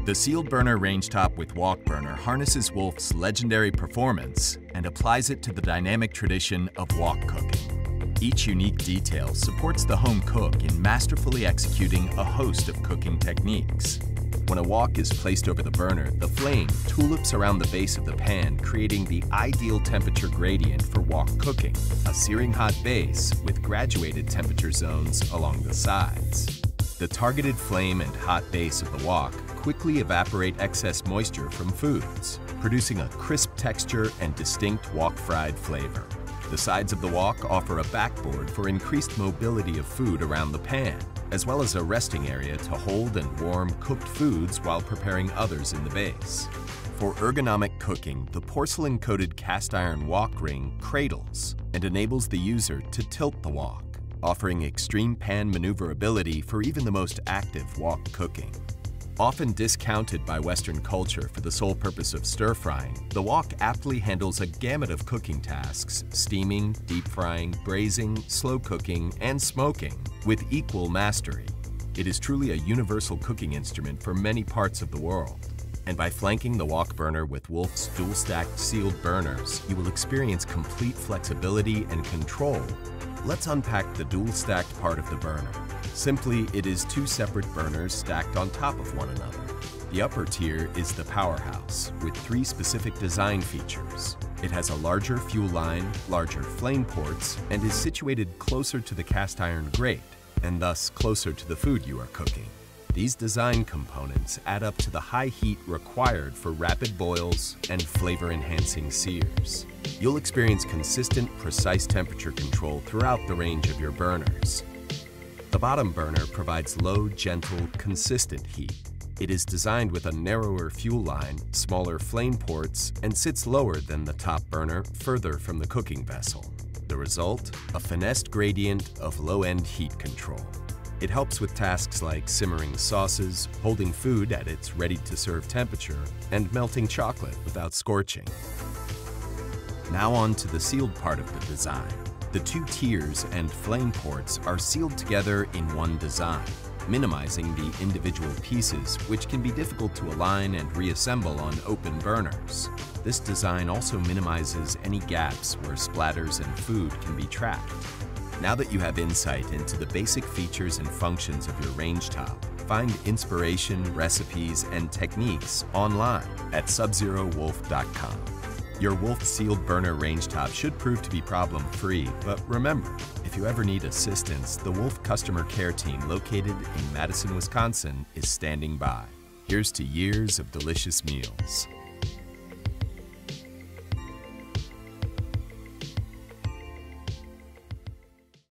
The sealed burner rangetop with wok burner harnesses Wolf's legendary performance and applies it to the dynamic tradition of wok cooking. Each unique detail supports the home cook in masterfully executing a host of cooking techniques. When a wok is placed over the burner, the flame tulips around the base of the pan, creating the ideal temperature gradient for wok cooking, a searing hot base with graduated temperature zones along the sides. The targeted flame and hot base of the wok quickly evaporate excess moisture from foods, producing a crisp texture and distinct wok-fried flavor. The sides of the wok offer a backboard for increased mobility of food around the pan, as well as a resting area to hold and warm cooked foods while preparing others in the base. For ergonomic cooking, the porcelain-coated cast iron wok ring cradles and enables the user to tilt the wok, offering extreme pan maneuverability for even the most active wok cooking. Often discounted by Western culture for the sole purpose of stir-frying, the wok aptly handles a gamut of cooking tasks: steaming, deep-frying, braising, slow cooking, and smoking, with equal mastery. It is truly a universal cooking instrument for many parts of the world. And by flanking the wok burner with Wolf's dual-stacked sealed burners, you will experience complete flexibility and control. Let's unpack the dual-stacked part of the burner. Simply, it is two separate burners stacked on top of one another. The upper tier is the powerhouse, with three specific design features. It has a larger fuel line, larger flame ports, and is situated closer to the cast iron grate, and thus closer to the food you are cooking. These design components add up to the high heat required for rapid boils and flavor-enhancing sears. You'll experience consistent, precise temperature control throughout the range of your burners. The bottom burner provides low, gentle, consistent heat. It is designed with a narrower fuel line, smaller flame ports, and sits lower than the top burner, further from the cooking vessel. The result? A finessed gradient of low-end heat control. It helps with tasks like simmering sauces, holding food at its ready-to-serve temperature, and melting chocolate without scorching. Now on to the sealed part of the design. The two tiers and flame ports are sealed together in one design, minimizing the individual pieces, which can be difficult to align and reassemble on open burners. This design also minimizes any gaps where splatters and food can be trapped. Now that you have insight into the basic features and functions of your rangetop, find inspiration, recipes, and techniques online at SubzeroWolf.com. Your Wolf sealed burner rangetop should prove to be problem-free, but remember, if you ever need assistance, the Wolf customer care team located in Madison, Wisconsin is standing by. Here's to years of delicious meals.